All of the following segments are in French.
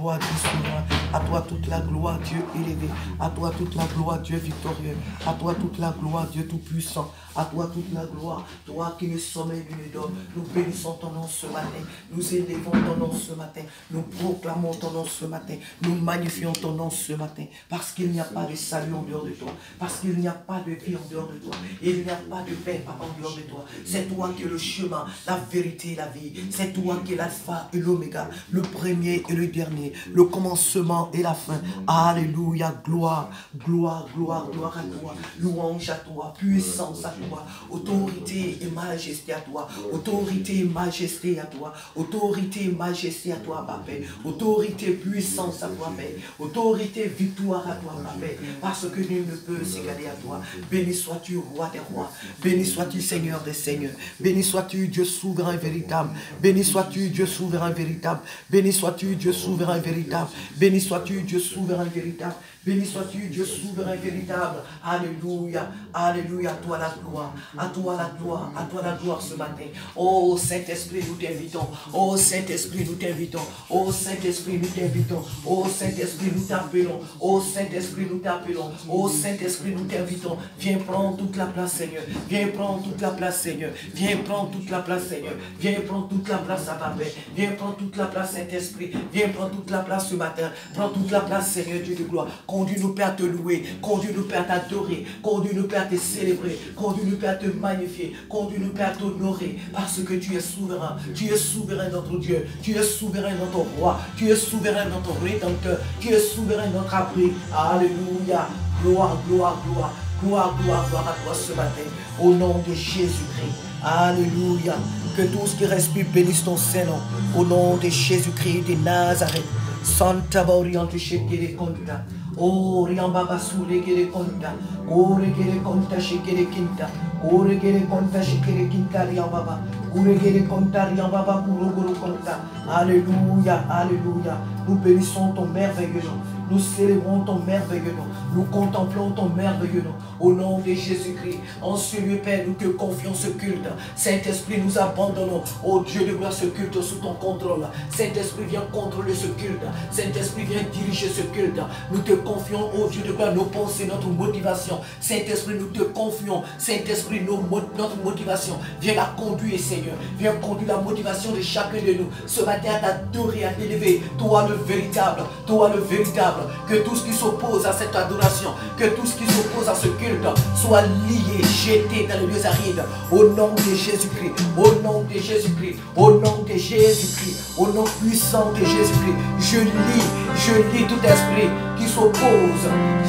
gloire, Dieu souverain. À toi toute la gloire, Dieu élevé. À toi toute la gloire, Dieu victorieux. À toi toute la gloire, Dieu tout-puissant. À toi toute la gloire, toi qui es le sommet du Médor. Nous bénissons ton nom ce matin. Nous élevons ton nom ce matin. Nous proclamons ton nom ce matin. Nous magnifions ton nom ce matin. Parce qu'il n'y a pas de salut en dehors de toi. Parce qu'il n'y a pas de vie en dehors de toi. Il n'y a pas de paix en dehors de toi. C'est toi qui es le chemin, la vérité et la vie. C'est toi qui es l'alpha et l'oméga, le premier et le dernier, le commencement et la fin. Alléluia, gloire, gloire, gloire, gloire à toi. Louange à toi, puissance à toi, autorité et majesté à toi, autorité et majesté à toi, autorité et majesté à toi, Papa, autorité, puissance à toi, Père, autorité, victoire à toi, Papa, parce que nul ne peut s'égaler à toi. Béni sois-tu, roi des rois, béni sois-tu, Seigneur des seigneurs, béni sois-tu, Dieu souverain véritable, béni sois-tu, Dieu souverain véritable, béni sois-tu, Dieu souverain véritable, béni sois-tu, Dieu souverain véritable, béni sois-tu, Dieu souverain véritable. Alléluia, alléluia, à toi la gloire, à toi la gloire, à toi la gloire ce matin. Oh Saint-Esprit, nous t'invitons. Oh Saint-Esprit, nous t'invitons. Oh Saint-Esprit, nous t'invitons. Oh Saint-Esprit, nous t'appelons. Oh Saint-Esprit, nous t'appelons. Oh Saint-Esprit, nous t'invitons. Viens prendre toute la place, Seigneur. Viens prendre toute la place, Seigneur. Viens prendre toute la place, Seigneur. Viens prendre toute la place à ta paix. Viens prendre toute la place, Saint-Esprit. Viens prendre toute la place ce matin. Prends toute la place, Seigneur Dieu de gloire. Conduis-nous, Père, à te louer. Conduis-nous, Père, à t'adorer. Conduis-nous, Père, à te célébrer. Conduis-nous, Père, à te magnifier. Conduis-nous, Père, à t'honorer. Parce que tu es souverain. Tu es souverain, notre Dieu. Tu es souverain, notre roi. Tu es souverain, notre rédempteur. Tu es souverain, notre abri. Alléluia. Gloire, gloire, gloire. Gloire, gloire, gloire à toi ce matin. Au nom de Jésus-Christ. Alléluia. Que tous qui respirent bénissent ton Saint-Nom. Au nom de Jésus-Christ de Nazareth. Santa Bauriante Shekere Conta. Oh, Riambaba Suregere Conta. Oh, Regere Conta Shekere Quinta. Oh, Regere Conta Shekere Quinta Riambaba. Uregere Conta Riambaba Kurogoro Conta. Alléluia, alléluia. Nous bénissons ton merveilleux nom. Nous célébrons ton merveilleux nom. Nous contemplons ton merveilleux nom. Au nom de Jésus-Christ. En ce lieu, Père, nous te confions ce culte. Saint-Esprit, nous abandonnons. Oh Dieu de gloire, ce culte sous ton contrôle. Saint-Esprit, viens contrôler ce culte. Saint-Esprit, viens diriger ce culte. Nous te confions, oh Dieu de gloire, nos pensées, notre motivation. Saint-Esprit, nous te confions. Saint-Esprit, notre motivation. Viens la conduire, Seigneur. Viens conduire la motivation de chacun de nous. Ce matin, à t'adorer, à t'élever. Toi le véritable. Toi le véritable. Que tout ce qui s'oppose à cette adoration, que tout ce qui s'oppose à ce culte soit lié, jeté dans les lieux arides. Au nom de Jésus-Christ, au nom de Jésus-Christ, au nom de Jésus-Christ, au nom puissant de Jésus-Christ, je lis tout esprit qui s'oppose,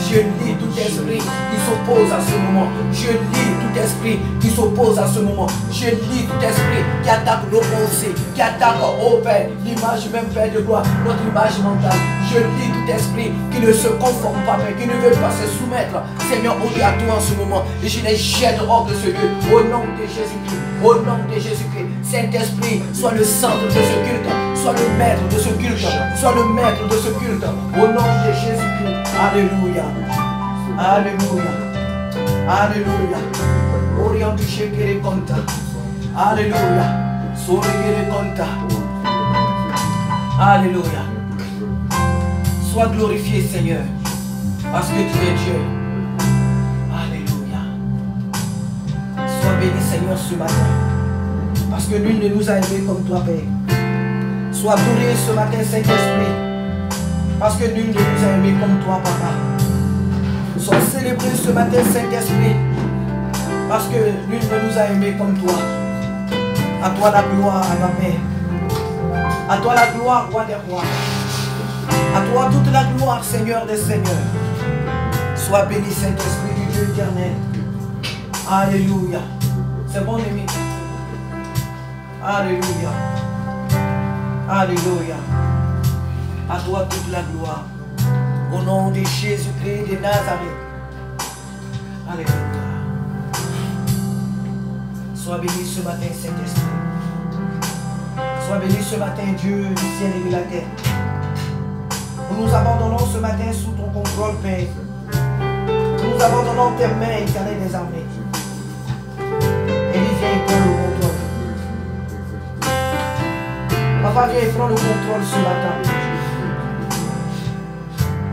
je lis tout esprit qui s'oppose à ce moment, je lis tout esprit qui s'oppose à ce moment, je lis tout esprit qui attaque nos pensées, qui attaque, oh Père, l'image même, Père de gloire, notre image mentale. Je lis tout esprit qui ne se conforme pas, mais qui ne veut pas se soumettre, Seigneur, au Dieu à toi en ce moment. Et je les jette hors de ce lieu, au nom de Jésus-Christ, au nom de Jésus-Christ. Saint-Esprit, sois le centre de ce culte, sois le maître de ce culte, sois le maître de ce culte, au nom de Jésus-Christ. Alléluia, alléluia, alléluia. Orient du Shekere Conta, alléluia, Sorigere Conta, alléluia. Sois glorifié, Seigneur, parce que tu es Dieu. Alléluia. Sois béni, Seigneur, ce matin, parce que nul ne nous a aimés comme toi, Père. Sois glorifié ce matin, Saint-Esprit, parce que nul ne nous a aimés comme toi, Papa. Sois célébré ce matin, Saint-Esprit, parce que nul ne nous a aimés comme toi. À toi la gloire, à ma Père. À toi la gloire, roi des rois. À toi toute la gloire, Seigneur des seigneurs. Sois béni, Saint-Esprit du Dieu éternel. Alléluia. C'est bon, ami. Alléluia. Alléluia. À toi toute la gloire. Au nom de Jésus-Christ de Nazareth. Alléluia. Sois béni ce matin, Saint-Esprit. Sois béni ce matin, Dieu du ciel et de la terre. Nous nous abandonnons ce matin sous ton contrôle, Père. Nous nous abandonnons tes mains, éternelles des armées. Et viens et prends le contrôle. Papa, viens et prends le contrôle ce matin.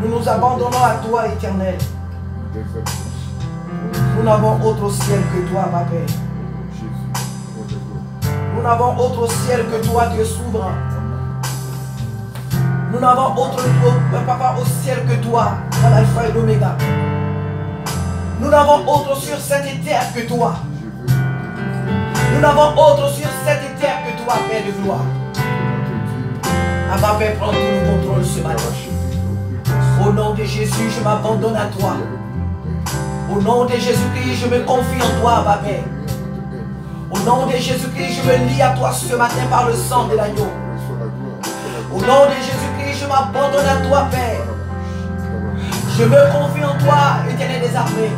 Nous nous abandonnons à toi, Éternel. Nous n'avons autre ciel que toi, Papa. Nous n'avons autre ciel que toi, Dieu souverain. Nous n'avons autre Papa au ciel que toi, l'alpha et l'oméga. Nous n'avons autre sur cette terre que toi. Nous n'avons autre sur cette terre que toi, Père de gloire. Abba, Père, prends tout le contrôle ce matin. Au nom de Jésus, je m'abandonne à toi. Au nom de Jésus-Christ, je me confie en toi, Abba, Père. Au nom de Jésus-Christ, je me lie à toi ce matin par le sang de l'agneau. Au nom de Jésus-Christ, je m'abandonne à toi, Père. Je me confie en toi, Éternel des armées.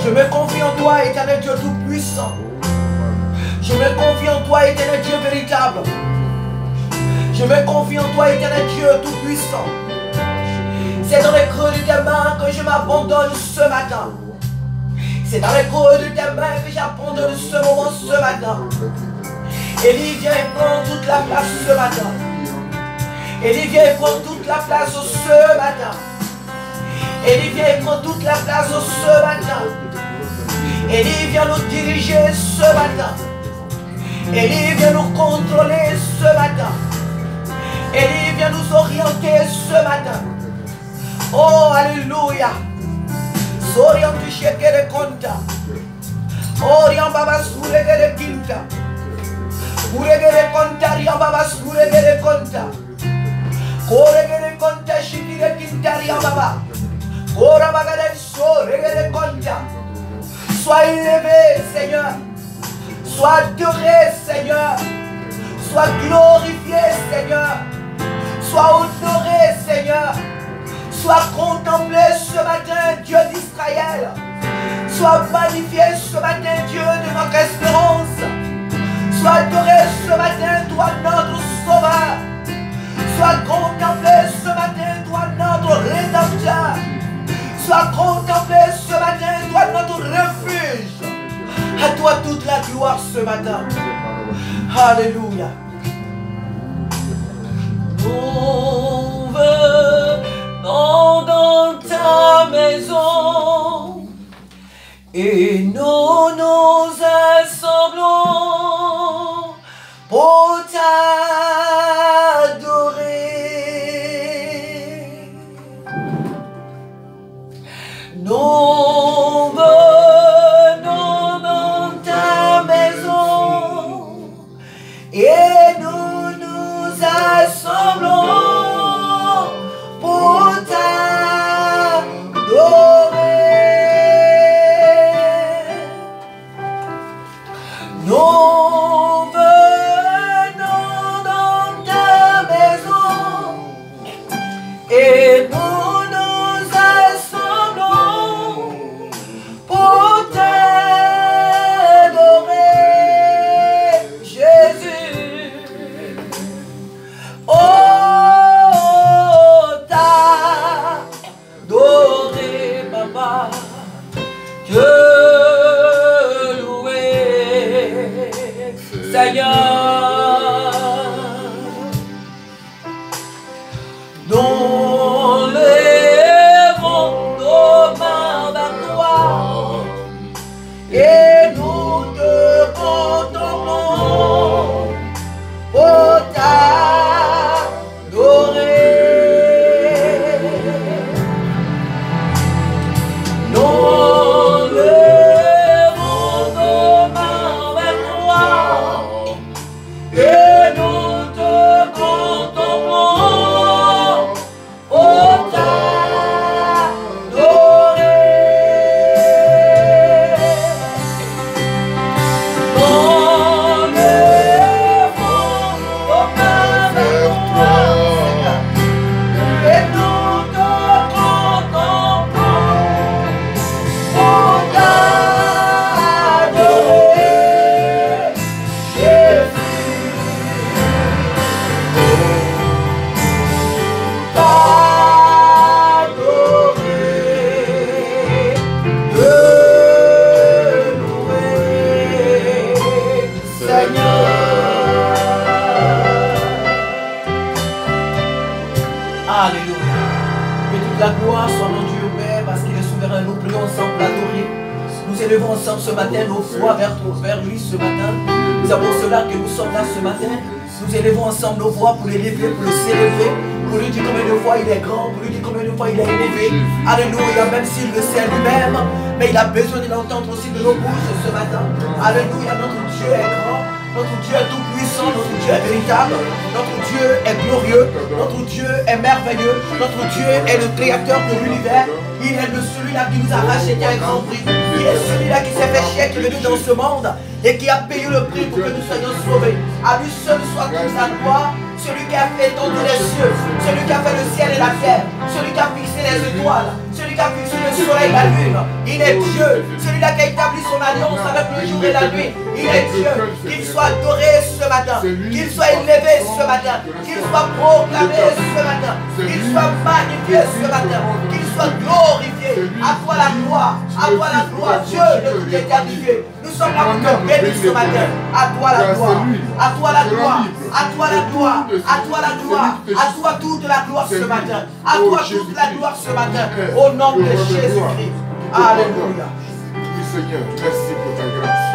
Je me confie en toi, Éternel Dieu tout-puissant. Je me confie en toi, Éternel Dieu véritable. Je me confie en toi, Éternel Dieu tout-puissant. C'est dans les creux de tes mains que je m'abandonne ce matin. C'est dans les creux de tes mains que j'abandonne ce moment, ce matin. Élie, viens et prends toute la place ce matin. Élie, viens et prends toute la place ce matin. Élie, viens et prends toute la place ce matin. Élie, viens nous diriger ce matin. Élie, viens nous contrôler ce matin. Élie, viens nous orienter ce matin. Oh, alléluia. Soriant du chèque de compte. Oriant baba sourege de quinta. Urege de compta, riant baba sourege de compta. Korege de compta, chiki de quinta, riant baba. Ora bagade sorege de compta. Sois élevé, Seigneur. Sois adoré, Seigneur. Sois glorifié, Seigneur. Sois honoré, Seigneur. Sois contemplé ce matin, Dieu d'Israël. Sois magnifié ce matin, Dieu de notre espérance. Sois adoré ce matin, toi notre sauveur. Sois contemplé ce matin, toi notre rédempteur. Sois contemplé ce matin, toi notre refuge. À toi toute la gloire ce matin. Alléluia. On veut dans ta maison et nous nous assemblons pour t'adorer. Nous venons dans ta maison et nous nous assemblons pour t'adorer. Nous venons dans ta maison et nous nous assemblons pour t'adorer, Jésus. Oh, t'adorer, Papa, te louer, Seigneur. Nous lèvons nos mains vers toi et nous te contemplons pour t'adorer. Nous lèvons nos mains vers toi et nous te contemplons pour t'adorer. Nous lèvons nos mains vers toi et nous te contemplons pour t'adorer, Jésus. T'adorer, te louer, Seigneur. Alléluia. toute la gloire soit rendue au Père parce qu'il est souverain. Nous prions ensemble l'adorer. Nous élevons ensemble ce matin nos foi vers lui ce matin. C'est pour cela que nous sommes là ce matin. Nous élevons ensemble nos voix pour l'élever, pour le célébrer, pour lui dire combien de fois il est grand, pour lui dire combien de fois il est élevé. Alléluia, même s'il le sait lui-même, mais il a besoin de l'entendre aussi de nos bouches ce matin. Alléluia, notre Dieu est grand, notre Dieu est tout puissant, notre Dieu est véritable, notre Dieu est glorieux, notre Dieu est merveilleux, notre Dieu est le créateur de l'univers. Il est celui-là qui nous a racheté un grand prix. Il est celui-là qui s'est fait chier, qui est venu dans ce monde et qui a payé le prix pour que nous soyons sauvés. À lui seul soit toute la gloire, celui qui a fait étendre les cieux, celui qui a fait le ciel et la terre, celui qui a fixé les étoiles, celui qui a fixé le soleil et la lune. Il est Dieu, celui-là qui a établi son alliance avec le jour et la nuit. Il est Dieu, qu'il soit adoré ce matin, qu'il soit élevé ce matin, qu'il soit proclamé ce matin, qu'il soit magnifié ce matin, qu'il soit glorifié. À toi la gloire, Dieu de toute éternité. Nous sommes là pour te bénir ce matin. À toi la gloire, à toi la gloire, à toi la gloire, à toi la gloire, à toi toute la gloire ce matin, à toi toute la gloire ce matin, au nom de Jésus-Christ. Alléluia. Oui Seigneur, merci pour ta grâce.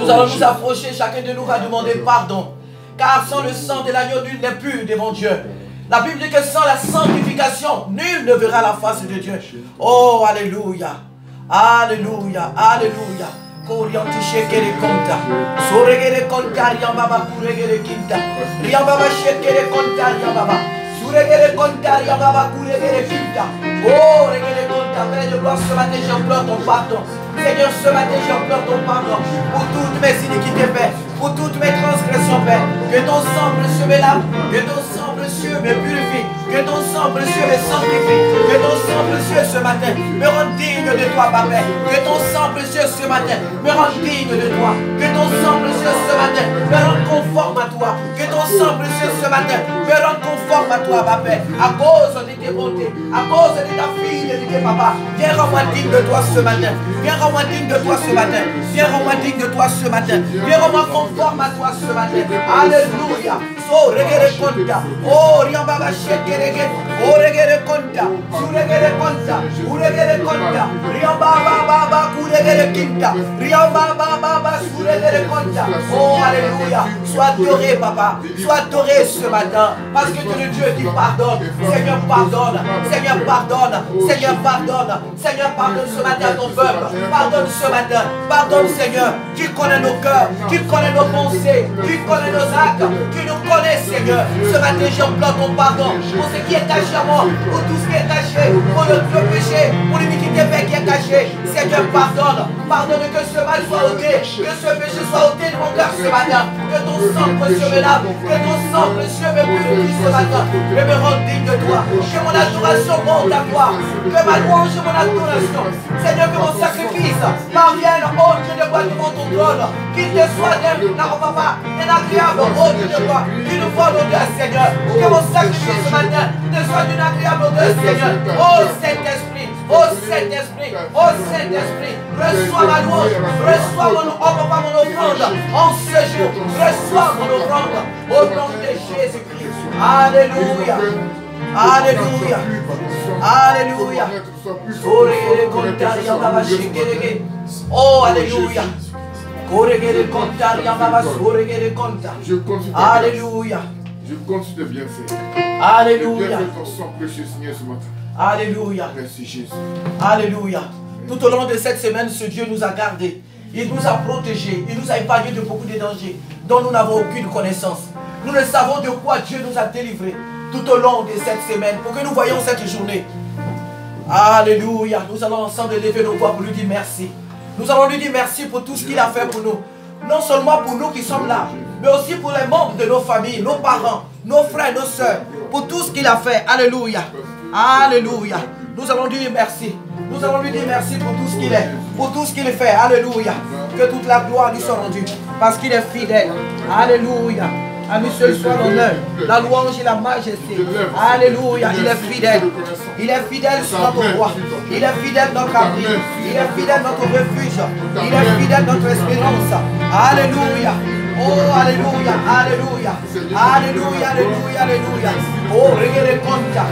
Nous allons nous approcher, chacun de nous va demander pardon. Car sans le sang de l'agneau, nul n'est pur devant Dieu. La Bible dit que sans la sanctification, nul ne verra la face de Dieu. Oh, alléluia. Alléluia. Alléluia. Korianti shekere konta. Soregere konta riambaba kuregere kinta. Riambaba shekere konta riambaba. Suregere konta riambaba kuregere kinta. Oh, regere konta. Père de gloire, ce matin, j'implore ton pardon. Seigneur, ce matin, j'implore ton pardon pour toutes mes iniquités, Père, pour toutes mes transgressions, Père. Que ton sang précieux me lave, que ton sang précieux me purifie, que ton sang précieux me sanctifie, que ton sang précieux ce matin me rende digne de toi, Papa. Que ton sang précieux ce matin me rende digne de toi, que ton sang précieux ce matin me rende conforme à toi, que ton sang précieux ce matin me rende conforme à toi, Papa. À cause de tes bontés, à cause de ta fille et de tes papas, viens rends-moi digne de toi ce matin. Viens rends-moi digne de toi ce matin. Viens rends-moi digne de toi ce matin. Viens rends-moi conforme à toi ce matin. Alléluia. So regere konta. Oh riambaba shekerege. Oh regere konta. Su regere konta. U regere konta. Riambaba baba ku regere kinta. Riambaba baba su regere konta. Oh alléluia. Sois adoré papa. Sois adoré ce matin. Parce que tu es le Dieu qui pardonne. Seigneur pardonne. Seigneur pardonne. Seigneur pardonne. Seigneur pardonne ce matin à ton peuple. Pardonne ce matin. Pardonne Seigneur. Tu connais nos cœurs. Tu connais nos pensées. Tu connais nos actes. Tu nous connais Seigneur. Ce matin j'implore ton pardon. Pour ce qui est caché à moi. Pour tout ce qui est caché. Pour notre péché. Pour l'iniquité qui est cachée. Seigneur pardonne. Pardonne que ce mal soit ôté. Que ce péché soit ôté de mon cœur ce matin. Que ton sang précieux me lave. Que ton sang précieux me purifie ce matin. Que me rende digne de toi. Que mon adoration monte à toi. Que ma louange et mon adoration. Seigneur, que mon sacrifice parvienne, oh Dieu de gloire, devant ton trône. Qu'il te soit agréable, oh Dieu de gloire, d'une bonne odeur, Seigneur. Que mon sacrifice ce matin te soit d'une agréable odeur, Seigneur. Oh Saint-Esprit, oh Saint-Esprit, oh Saint-Esprit, reçois ma louange, reçois mon offrande en ce jour. Reçois mon offrande au nom de Jésus-Christ. Alléluia. Alléluia. Alléluia. Oh, alléluia. Alléluia. Je continue de bien faire. Alléluia. Ton sang précieux, Seigneur, ce matin. Alléluia. Merci Jésus. Alléluia. Tout au long de cette semaine, ce Dieu nous a gardés. Il nous a protégés. Il nous a épargnés de beaucoup de dangers dont nous n'avons aucune connaissance. Nous ne savons de quoi Dieu nous a délivrés tout au long de cette semaine pour que nous voyions cette journée. Alléluia. Nous allons ensemble lever nos voix pour lui dire merci. Nous allons lui dire merci pour tout ce qu'il a fait pour nous. Non seulement pour nous qui sommes là, mais aussi pour les membres de nos familles, nos parents, nos frères, nos soeurs, pour tout ce qu'il a fait. Alléluia. Alléluia. Nous allons lui dire merci. Nous allons lui dire merci pour tout ce qu'il est, pour tout ce qu'il fait. Alléluia. Que toute la gloire lui soit rendue, parce qu'il est fidèle. Alléluia. À lui seul soit l'honneur, la louange et la majesté. Alléluia. Il est fidèle. Il est fidèle sur notre roi. Il est fidèle notre abri. Il est fidèle notre refuge. Il est fidèle notre espérance. Alléluia. Oh, alléluia, alléluia, alléluia, alléluia, alléluia. Oh, regere conta,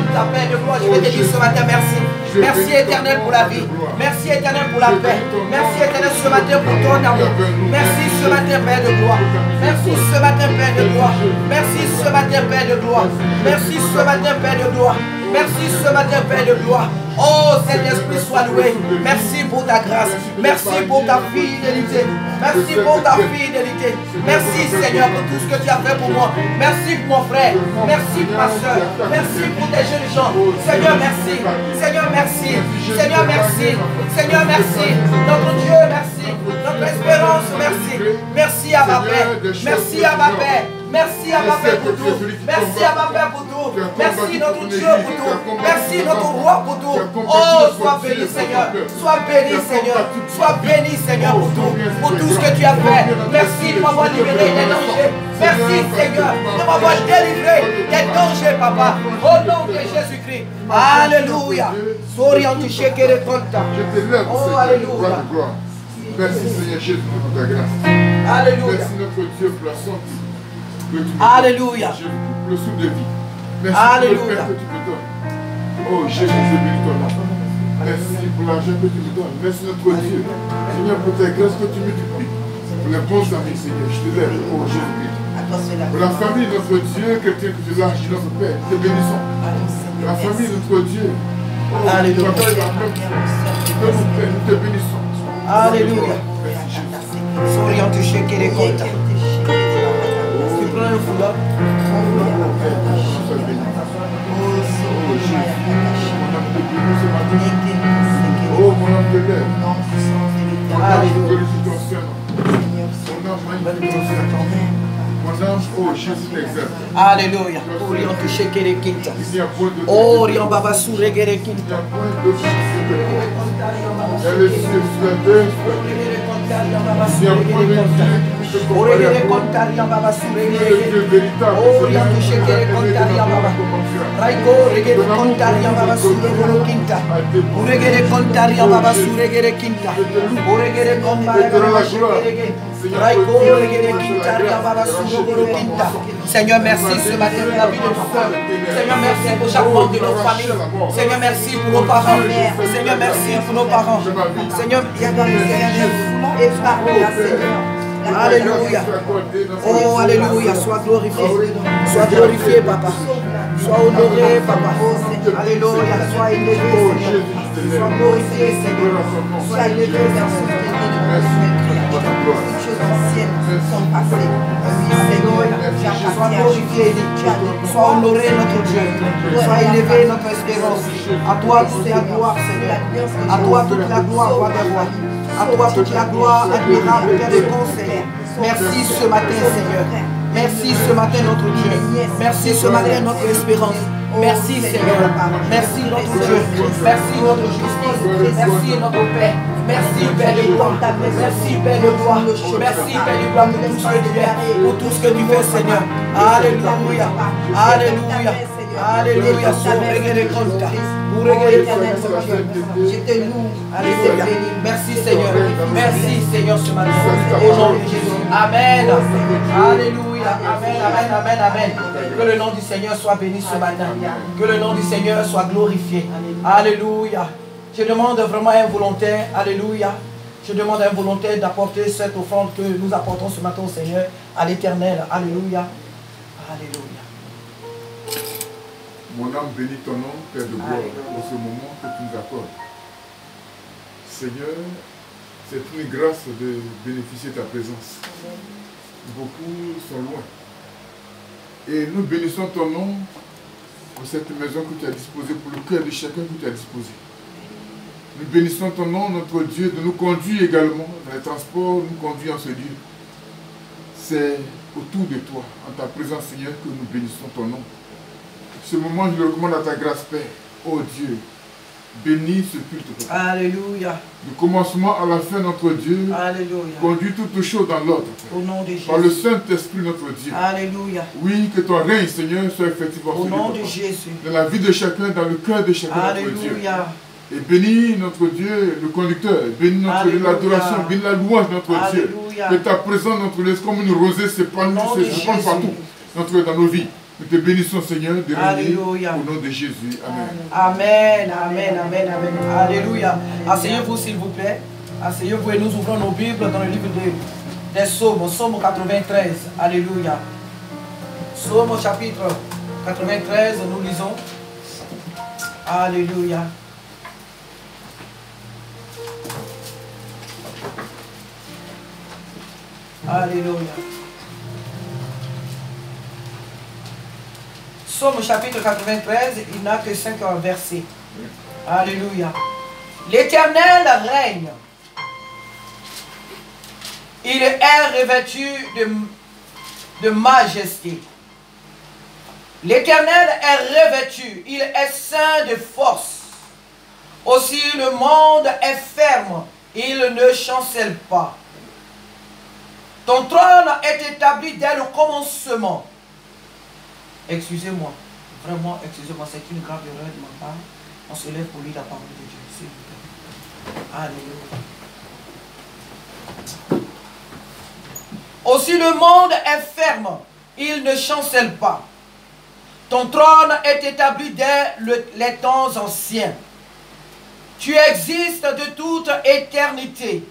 toute la paix de gloire. Je vais te dire ce matin merci. Merci éternel pour la vie. Merci éternel pour la paix. Merci éternel ce matin pour ton amour. Merci ce matin Père de gloire. Merci ce matin Père de gloire. Merci ce matin Père de gloire. Merci ce matin Père de gloire. Merci ce matin Père de gloire. Oh Saint-Esprit soit loué. Merci pour ta grâce. Merci pour ta fidélité. Merci pour ta fidélité. Merci Seigneur pour tout ce que tu as fait pour moi. Merci pour mon frère. Merci pour ma soeur. Merci pour tes jeunes gens. Seigneur merci. Seigneur merci. Seigneur merci. Seigneur merci. Notre Dieu merci. Notre espérance merci. Merci à ma Père. Merci à ma Père. Merci à ma Père pour tout. Merci à ma Père pour tout. Merci notre Dieu pour tout. Merci notre roi pour tout. Oh, sois béni Seigneur. Sois béni Seigneur. Sois béni Seigneur pour tout. Pour tout ce que tu as fait. Merci de m'avoir libéré des dangers. Merci Seigneur de m'avoir délivré des dangers, Papa. Au nom de Jésus-Christ. Alléluia. Oh, alléluia. Merci Seigneur Jésus pour ta grâce. Alléluia. Merci notre Dieu pour la santé. Alléluia. Le souffle de vie. Merci Alléluia. pour le Père que tu me donnes. Oh Jésus, je bénis ton nom. Merci pour l'argent que tu me donnes. Merci notre Dieu. Seigneur, pour ta grâce que tu multiplies. Pour les bons amis, Seigneur. Je te lève, oh Jésus. Pour la famille, notre Dieu, chrétien que tu lâches, notre Père, te bénissons. Pour la famille, notre Dieu. Oh, Alléluia. Nous te bénissons. Alléluia. Souriant, tu shake les comptes. Tu prends le foulard. Oh, mon âme te lève. Alléluia. Mon âme, oh, Jésus t'exalte. Alléluia. Orion, tu shake les quintas. Orion, Baba, sourire les quintas. Seigneur, merci ce matin pour la vie de nos frères. Seigneur, merci pour chaque membre de notre famille. Seigneur, merci pour nos parents. Seigneur, merci pour nos parents. Seigneur, alléluia. Oh, alléluia. Sois glorifié. Sois glorifié, Papa. Sois honoré, Papa. Alléluia. Sois élevé, Seigneur. Sois glorifié, Seigneur. Sois élevé, Seigneur. Sois glorifié, sois honoré notre Dieu, sois élevé notre espérance. À toi toute la gloire, Seigneur. À toi toute la gloire, roi des rois. À toi toute la gloire, admirable Père des conseils. Merci ce matin, Seigneur. Merci ce matin notre Dieu. Merci ce matin notre espérance. Merci Seigneur. Merci notre Dieu. Merci notre justice. Merci notre paix. Merci Père de gloire. Merci Père de gloire. Merci Père de gloire pour tout ce que tu fais. Pour tout ce que tu fais Seigneur. Alléluia. Alléluia. Alléluia. Je te loue. Alléluia. Merci Seigneur. Merci Seigneur ce matin. Au nom de Jésus. Amen. Alléluia. Amen. Amen. Amen. Amen. Que le nom du Seigneur soit béni ce matin. Que le nom du Seigneur soit glorifié. Alléluia. Je demande vraiment à un volontaire. Alléluia. Je demande à un volontaire d'apporter cette offrande que nous apportons ce matin au Seigneur, à l'Éternel. Alléluia. Alléluia. Mon âme bénit ton nom, Père de gloire, pour ce moment que tu nous accordes. Seigneur, c'est une grâce de bénéficier de ta présence. Beaucoup sont loin. Et nous bénissons ton nom pour cette maison que tu as disposée, pour le cœur de chacun que tu as disposé. Nous bénissons ton nom, notre Dieu, de nous conduire également dans les transports, nous conduire en ce lieu. C'est autour de toi, en ta présence, Seigneur, que nous bénissons ton nom. Ce moment, je le recommande à ta grâce, Père. Oh Dieu, bénis ce culte. Alléluia. Du commencement à la fin, notre Dieu. Alléluia. Conduis toutes choses dans l'ordre. Au nom de Jésus. Par le Saint-Esprit, notre Dieu. Alléluia. Oui, que ton règne, Seigneur, soit effectivement au nom de Jésus. Dans la vie de chacun, dans le cœur de chacun, Alléluia. notre Dieu. Et bénis notre Dieu, le conducteur, bénis notre l'adoration, bénis la louange, notre Dieu. Que ta présence, notre Dieu, comme une rosée s'épanouit, se répand partout, dans nos vies. Nous te bénissons, Seigneur, de Alléluia. au nom de Jésus. Amen. Amen, amen, amen, amen. Alléluia. Asseyez-vous, s'il vous plaît. Asseyez-vous et nous ouvrons nos Bibles dans le livre des Psaumes, Psaume 93. Alléluia. Psaume chapitre 93, nous lisons. Alléluia. Alléluia. Psaume chapitre 93, il n'a que 5 versets. Alléluia. L'Éternel règne. Il est revêtu de majesté. L'Éternel est revêtu. Il est saint de force. Aussi le monde est ferme. Il ne chancelle pas. Ton trône est établi dès le commencement. Excusez-moi. Vraiment, excusez-moi. C'est une grave erreur de ma part. On se lève pour lire la parole de Dieu. S'il vous plaît. Alléluia. Aussi le monde est ferme, il ne chancelle pas. Ton trône est établi dès les temps anciens. Tu existes de toute éternité.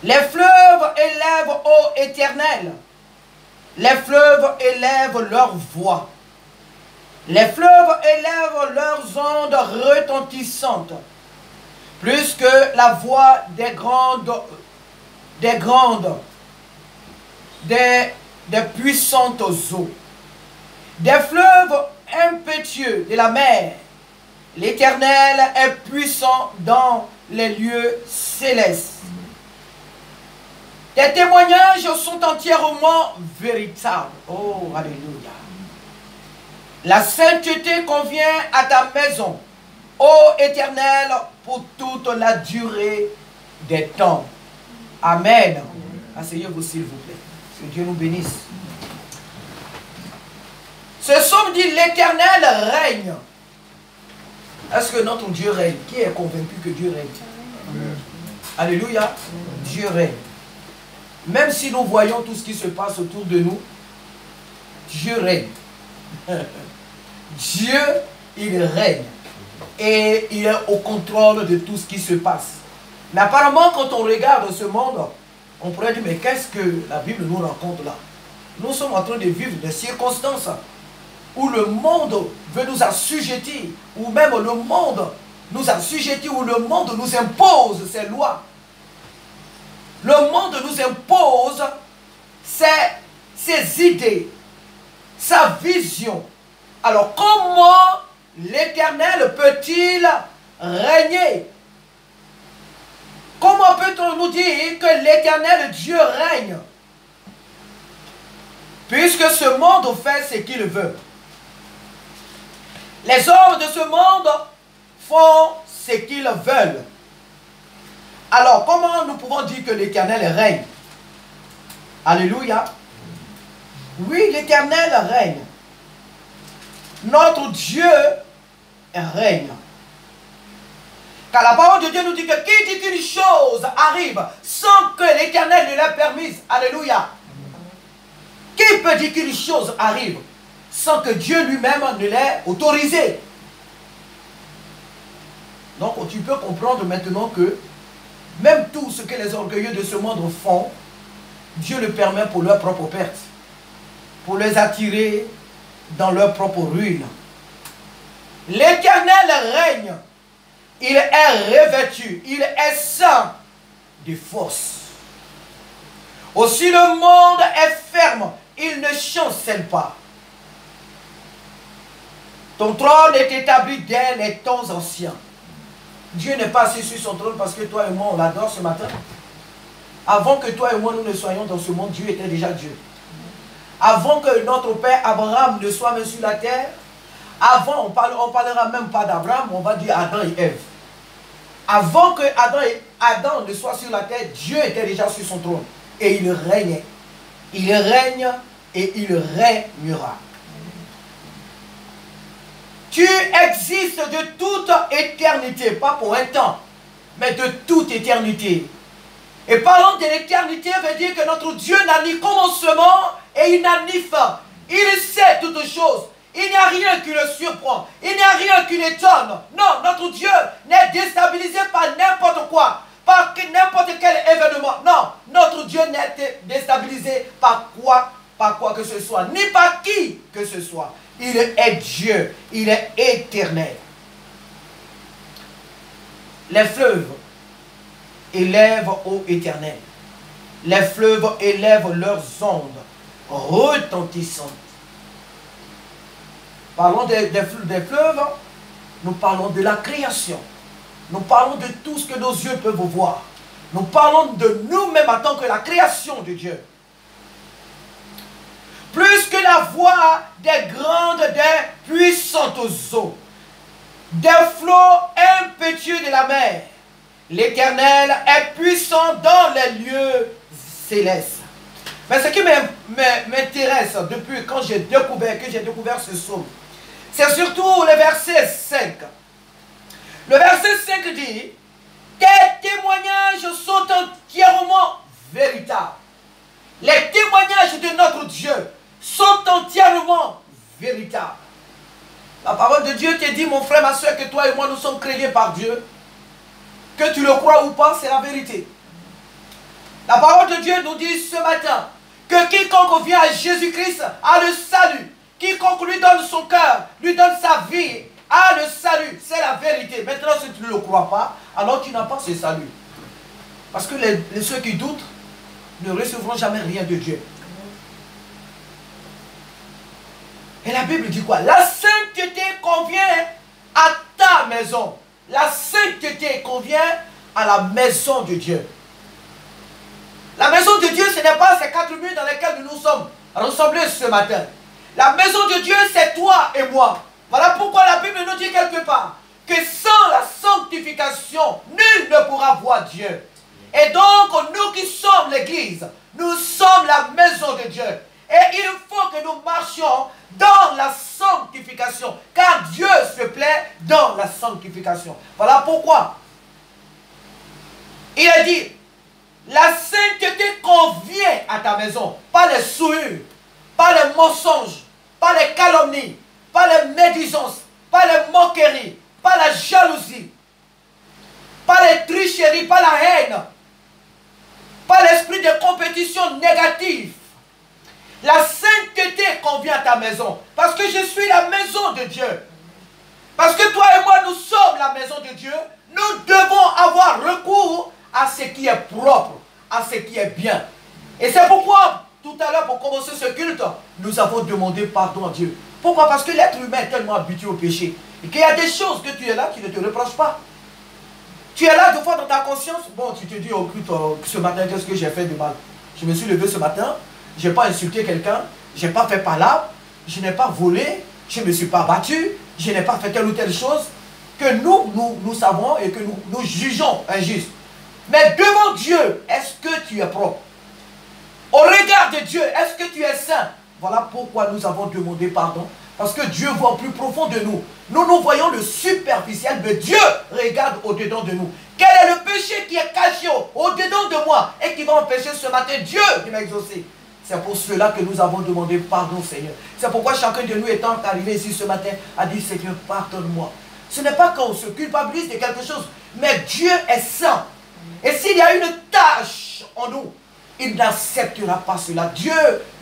Les fleuves élèvent, ô Éternel. Les fleuves élèvent leur voix. Les fleuves élèvent leurs ondes retentissantes, plus que la voix des puissantes eaux. Des fleuves impétueux de la mer. L'Éternel est puissant dans les lieux célestes. Tes témoignages sont entièrement véritables. Oh, alléluia. La sainteté convient à ta maison, ô Éternel, pour toute la durée des temps. Amen. Asseyez-vous, s'il vous plaît. Que Dieu nous bénisse. Ce psaume dit: l'Éternel règne. Est-ce que notre Dieu règne? Qui est convaincu que Dieu règne? Amen. Alléluia. Dieu règne. Même si nous voyons tout ce qui se passe autour de nous, Dieu règne. Dieu, il règne. Et il est au contrôle de tout ce qui se passe. Mais apparemment, quand on regarde ce monde, on pourrait dire: mais qu'est-ce que la Bible nous raconte là? Nous sommes en train de vivre des circonstances où le monde veut nous assujettir, ou même le monde nous assujettit, où le monde nous impose ses lois. Le monde nous impose ses idées, sa vision. Alors comment l'Éternel peut-il régner? Comment peut-on nous dire que l'Éternel Dieu règne? Puisque ce monde fait ce qu'il veut. Les hommes de ce monde font ce qu'ils veulent. Alors, comment nous pouvons dire que l'Éternel règne? Alléluia. Oui, l'Éternel règne. Notre Dieu règne. Car la parole de Dieu nous dit que qui dit qu'une chose arrive sans que l'Éternel ne l'ait permise? Alléluia. Qui peut dire qu'une chose arrive sans que Dieu lui-même ne l'ait autorisé? Donc tu peux comprendre maintenant que même tout ce que les orgueilleux de ce monde font, Dieu le permet pour leur propre perte, pour les attirer dans leur propre ruine. L'Éternel règne, il est revêtu, il est saint de force. Aussi le monde est ferme, il ne chancelle pas. Ton trône est établi dès les temps anciens. Dieu n'est pas assis sur son trône parce que toi et moi on l'adore ce matin. Avant que toi et moi nous ne soyons dans ce monde, Dieu était déjà Dieu. Avant que notre père Abraham ne soit même sur la terre, avant on parlera même pas d'Abraham, on va dire Adam et Ève. Avant que Adam ne soit sur la terre, Dieu était déjà sur son trône. Et il régnait. Il règne et il régnera. Tu existes de toute éternité, pas pour un temps, mais de toute éternité. Et parlant de l'éternité veut dire que notre Dieu n'a ni commencement et il n'a ni fin. Il sait toutes choses. Il n'y a rien qui le surprend. Il n'y a rien qui l'étonne. Non, notre Dieu n'est déstabilisé par n'importe quoi, par n'importe quel événement. Non, notre Dieu n'est déstabilisé par quoi que ce soit, ni par qui que ce soit. Il est Dieu, il est éternel. Les fleuves élèvent au éternel. Les fleuves élèvent leurs ondes retentissantes. Parlons des fleuves, nous parlons de la création. Nous parlons de tout ce que nos yeux peuvent voir. Nous parlons de nous-mêmes en tant que la création de Dieu. Plus que la voix des grandes, des puissantes eaux, des flots impétueux de la mer, l'Éternel est puissant dans les lieux célestes. Mais ce qui m'intéresse depuis quand j'ai découvert ce psaume, c'est surtout le verset 5. Le verset 5 dit: tes témoignages sont entièrement véritables. Les témoignages de notre Dieu sont entièrement véritables. La parole de Dieu te dit, mon frère, ma soeur, que toi et moi nous sommes créés par Dieu. Que tu le crois ou pas, c'est la vérité. La parole de Dieu nous dit ce matin que quiconque vient à Jésus-Christ a le salut. Quiconque lui donne son cœur, lui donne sa vie, a le salut. C'est la vérité. Maintenant, si tu ne le crois pas, alors tu n'as pas ce salut. Parce que ceux qui doutent ne recevront jamais rien de Dieu. Et la Bible dit quoi? La sainteté convient à ta maison. La sainteté convient à la maison de Dieu. La maison de Dieu, ce n'est pas ces 4 murs dans lesquels nous nous sommes rassemblés ce matin. La maison de Dieu, c'est toi et moi. Voilà pourquoi la Bible nous dit quelque part que sans la sanctification, nul ne pourra voir Dieu. Et donc, nous qui sommes l'Église, nous sommes la maison de Dieu. Et il faut que nous marchions dans la sanctification, car Dieu se plaît dans la sanctification. Voilà pourquoi il a dit: la sainteté convient à ta maison, pas les souillures, pas les mensonges, pas les calomnies, pas les médisances, pas les moqueries, pas la jalousie, pas les tricheries, pas la haine, pas l'esprit de compétition négative. La sainteté convient à ta maison, parce que je suis la maison de Dieu. Parce que toi et moi, nous sommes la maison de Dieu. Nous devons avoir recours à ce qui est propre, à ce qui est bien. Et c'est pourquoi, tout à l'heure, pour commencer ce culte, nous avons demandé pardon à Dieu. Pourquoi? Parce que l'être humain est tellement habitué au péché. Et qu'il y a des choses que tu es là, tu ne te reproches pas. Tu es là, deux fois dans ta conscience. Bon, tu te dis au culte, ce matin, qu'est-ce que j'ai fait de mal? Je me suis levé ce matin, je n'ai pas insulté quelqu'un, je n'ai pas fait palabre, je n'ai pas volé, je ne me suis pas battu, je n'ai pas fait telle ou telle chose que nous savons et que nous jugeons injuste. Mais devant Dieu, est-ce que tu es propre? Au regard de Dieu, est-ce que tu es saint? Voilà pourquoi nous avons demandé pardon. Parce que Dieu voit au plus profond de nous. Nous voyons le superficiel, mais Dieu regarde au-dedans de nous. Quel est le péché qui est caché au-dedans de moi et qui va empêcher ce matin Dieu de m'exaucer? C'est pour cela que nous avons demandé pardon, Seigneur. C'est pourquoi chacun de nous étant arrivé ici ce matin a dit: Seigneur, pardonne-moi. Ce n'est pas qu'on se culpabilise de quelque chose, mais Dieu est saint. Et s'il y a une tâche en nous, il n'acceptera pas cela. Dieu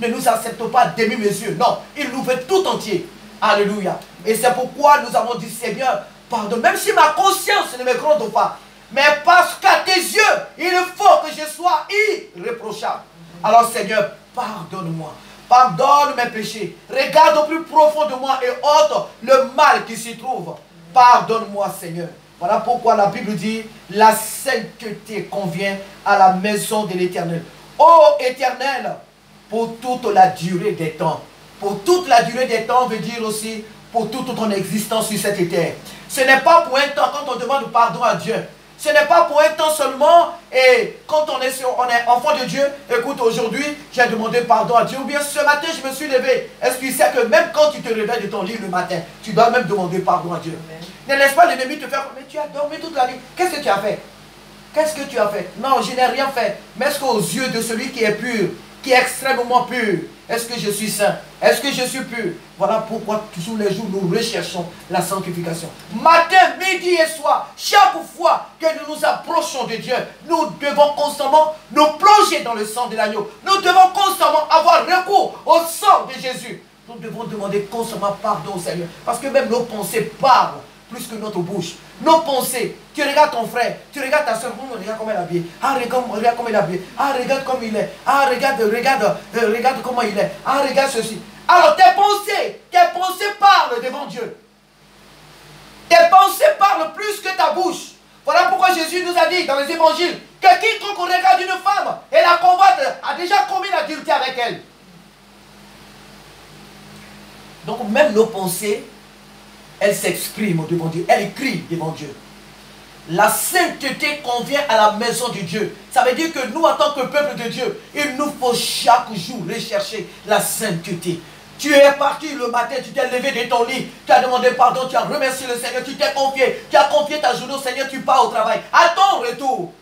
ne nous accepte pas demi-mesure. Non, il nous veut tout entier. Alléluia. Et c'est pourquoi nous avons dit: Seigneur, pardonne. Même si ma conscience ne me gronde pas, mais parce qu'à tes yeux, il faut que je sois irréprochable. Alors Seigneur, pardonne-moi. Pardonne mes péchés. Regarde au plus profond de moi et ôte le mal qui s'y trouve. Pardonne-moi, Seigneur. Voilà pourquoi la Bible dit: la sainteté convient à la maison de l'Éternel. Ô Éternel, pour toute la durée des temps. Pour toute la durée des temps veut dire aussi pour toute ton existence sur cette terre. Ce n'est pas pour un temps quand on demande pardon à Dieu. Ce n'est pas pour un temps seulement, et quand on est enfant de Dieu, écoute, aujourd'hui, j'ai demandé pardon à Dieu, ou bien ce matin, je me suis levé. Est-ce que tu sais que même quand tu te réveilles de ton lit le matin, tu dois même demander pardon à Dieu? Ne laisse pas l'ennemi te faire, mais tu as dormi toute la nuit. Qu'est-ce que tu as fait? Qu'est-ce que tu as fait? Non, je n'ai rien fait. Mais est-ce qu'aux yeux de celui qui est pur, qui est extrêmement pur, Est-ce que je suis saint? Est-ce que je suis pur? Voilà pourquoi tous les jours nous recherchons la sanctification. Matin, midi et soir, chaque fois que nous nous approchons de Dieu, nous devons constamment nous plonger dans le sang de l'agneau. Nous devons constamment avoir recours au sang de Jésus. Nous devons demander constamment pardon au Seigneur. Parce que même nos pensées parlent plus que notre bouche. Nos pensées, tu regardes ton frère, tu regardes ta soeur, regarde comment elle est habillée. Ah, regarde comment il est habillé. Ah, regarde comme il est. Ah, regarde comment il est. Ah, regarde ceci. Alors tes pensées parlent devant Dieu. Tes pensées parlent plus que ta bouche. Voilà pourquoi Jésus nous a dit dans les évangiles que quiconque regarde une femme et la convoite a déjà commis l'adultère avec elle. Donc même nos pensées, elles s'expriment devant Dieu, elles crient devant Dieu. La sainteté convient à la maison de Dieu. Ça veut dire que nous, en tant que peuple de Dieu, il nous faut chaque jour rechercher la sainteté. Tu es parti le matin, tu t'es levé de ton lit, tu as demandé pardon, tu as remercié le Seigneur, tu t'es confié, tu as confié ta journée au Seigneur, tu pars au travail. À ton retour,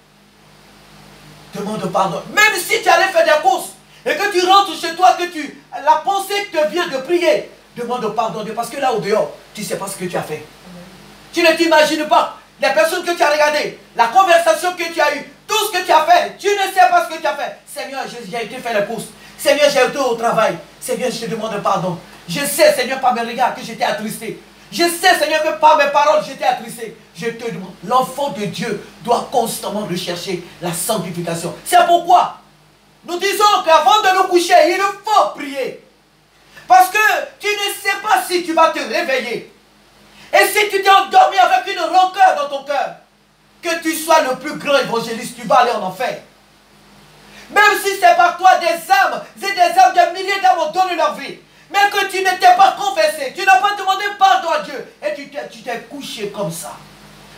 demande pardon. Même si tu allais faire des courses et que tu rentres chez toi, que la pensée te vient de prier, demande pardon, parce que là au dehors, tu ne sais pas ce que tu as fait. Tu ne t'imagines pas les personnes que tu as regardées, la conversation que tu as eue, tout ce que tu as fait, tu ne sais pas ce que tu as fait. Seigneur, j'ai été faire les courses. Seigneur, j'ai été au travail. Seigneur, je te demande pardon. Je sais, Seigneur, par mes regards que j'étais attristé. Je sais, Seigneur, que par mes paroles, j'étais attristé. Je te demande. L'enfant de Dieu doit constamment rechercher la sanctification. C'est pourquoi nous disons qu'avant de nous coucher, il faut prier. Parce que tu ne sais pas si tu vas te réveiller. Et si tu t'es endormi avec une rancœur dans ton cœur, que tu sois le plus grand évangéliste, tu vas aller en enfer. Même si c'est par toi des âmes, des milliers d'âmes ont donné leur vie, mais que tu n'étais pas confessé, tu n'as pas demandé pardon à Dieu, et tu t'es couché comme ça.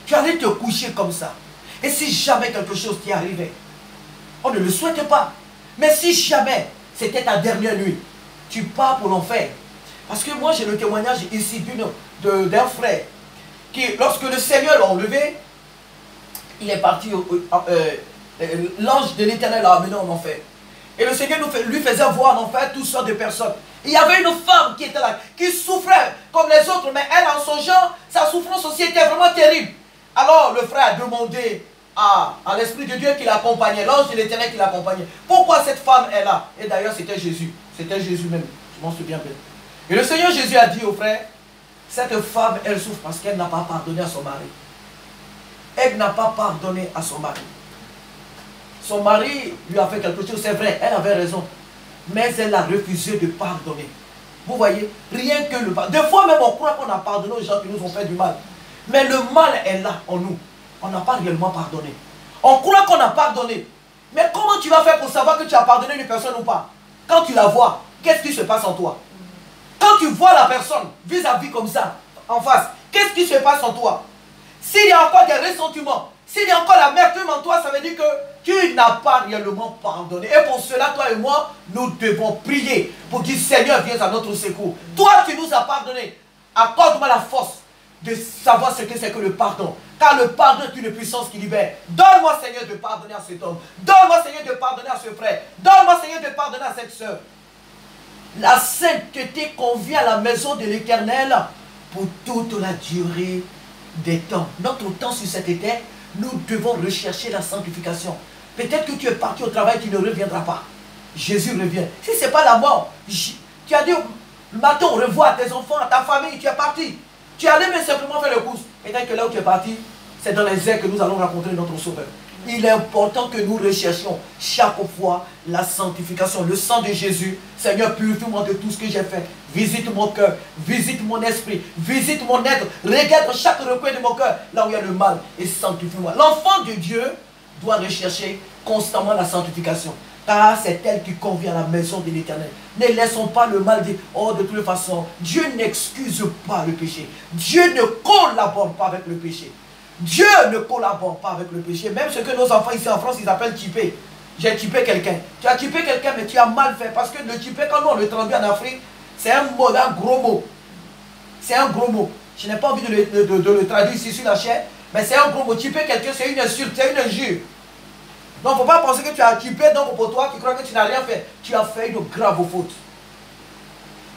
Tu allais te coucher comme ça. Et si jamais quelque chose t'y arrivait, on ne le souhaite pas, mais si jamais c'était ta dernière nuit, tu pars pour l'enfer. Parce que moi j'ai le témoignage ici d'un frère qui, lorsque le Seigneur l'a enlevé, il est parti, l'ange de l'Éternel l'a amené en enfer. Et le Seigneur lui faisait voir en enfer toutes sortes de personnes. Il y avait une femme qui était là, qui souffrait comme les autres, mais elle en son genre, sa souffrance aussi était vraiment terrible. Alors le frère a demandé à l'Esprit de Dieu qui l'accompagnait, l'ange de l'Éternel qui l'accompagnait, pourquoi cette femme est là? Et d'ailleurs c'était Jésus même, je m'en souviens bien. Et le Seigneur Jésus a dit au frère, cette femme, elle souffre parce qu'elle n'a pas pardonné à son mari. Elle n'a pas pardonné à son mari. Son mari lui a fait quelque chose, c'est vrai, elle avait raison. Mais elle a refusé de pardonner. Vous voyez, rien que le pardon. Des fois même on croit qu'on a pardonné aux gens qui nous ont fait du mal. Mais le mal est là en nous. On n'a pas réellement pardonné. On croit qu'on a pardonné. Mais comment tu vas faire pour savoir que tu as pardonné une personne ou pas? Quand tu la vois, qu'est-ce qui se passe en toi? Quand tu vois la personne vis-à-vis comme ça, en face, qu'est-ce qui se passe en toi? S'il y a encore des ressentiments, s'il y a encore l'amertume en toi, ça veut dire que tu n'as pas réellement pardonné. Et pour cela, toi et moi, nous devons prier pour que Seigneur vienne à notre secours. Toi, tu nous as pardonné. Accorde-moi la force de savoir ce que c'est que le pardon. Car le pardon est une puissance qui libère. Donne-moi, Seigneur, de pardonner à cet homme. Donne-moi, Seigneur, de pardonner à ce frère. Donne-moi, Seigneur, de pardonner à cette soeur. La sainteté convient à la maison de l'Éternel pour toute la durée des temps. Notre temps sur cette terre, nous devons rechercher la sanctification. Peut-être que tu es parti au travail, tu ne reviendras pas. Jésus revient. Si ce n'est pas la mort, tu as dit, le matin on revoit tes enfants, ta famille, tu es parti. Tu allais même simplement faire le course. Peut-être que là où tu es parti, c'est dans les airs que nous allons rencontrer notre Sauveur. Il est important que nous recherchions chaque fois la sanctification, le sang de Jésus. Seigneur, purifie-moi de tout ce que j'ai fait. Visite mon cœur, visite mon esprit, visite mon être. Regarde chaque recoin de mon cœur, là où il y a le mal, et sanctifie-moi. L'enfant de Dieu doit rechercher constamment la sanctification, car c'est elle qui convient à la maison de l'Éternel. Ne laissons pas le mal dire, oh, de toute façon, Dieu n'excuse pas le péché. Dieu ne collabore pas avec le péché. Dieu ne collabore pas avec le péché. Même ce que nos enfants ici en France, ils appellent typer. J'ai typé quelqu'un. Tu as typé quelqu'un, mais tu as mal fait. Parce que le typer, quand nous on le traduit en Afrique, c'est un mot, un gros mot. C'est un gros mot. Je n'ai pas envie de le traduire ici sur la chair, mais c'est un gros mot. Typer quelqu'un, c'est une insulte, c'est une injure. Donc il ne faut pas penser que tu as typé, donc pour toi, tu crois que tu n'as rien fait. Tu as fait une grave faute.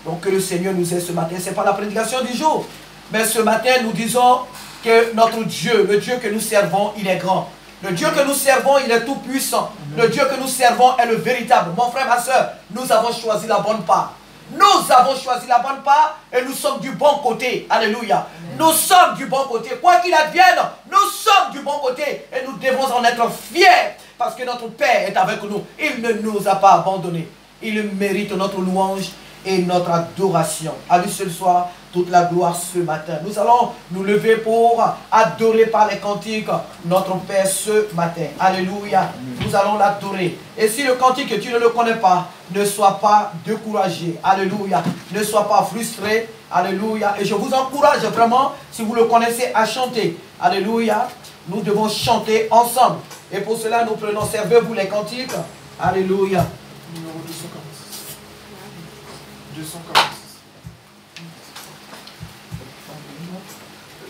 Donc que le Seigneur nous aide ce matin. Ce n'est pas la prédication du jour. Mais ce matin, nous disons que notre Dieu, le Dieu que nous servons, il est grand. Le Dieu que nous servons, il est tout puissant. Le Dieu que nous servons est le véritable. Mon frère, ma soeur, nous avons choisi la bonne part. Nous avons choisi la bonne part et nous sommes du bon côté. Alléluia. Nous sommes du bon côté. Quoi qu'il advienne, nous sommes du bon côté et nous devons en être fiers parce que notre Père est avec nous. Il ne nous a pas abandonnés. Il mérite notre louange et notre adoration. À lui seul soit toute la gloire ce matin. Nous allons nous lever pour adorer par les cantiques notre Père ce matin. Alléluia. Nous allons l'adorer. Et si le cantique, tu ne le connais pas, ne sois pas découragé. Alléluia. Ne sois pas frustré. Alléluia. Et je vous encourage vraiment, si vous le connaissez, à chanter. Alléluia. Nous devons chanter ensemble. Et pour cela, nous prenons, servez-vous les cantiques. Alléluia. Numéro 246. 246.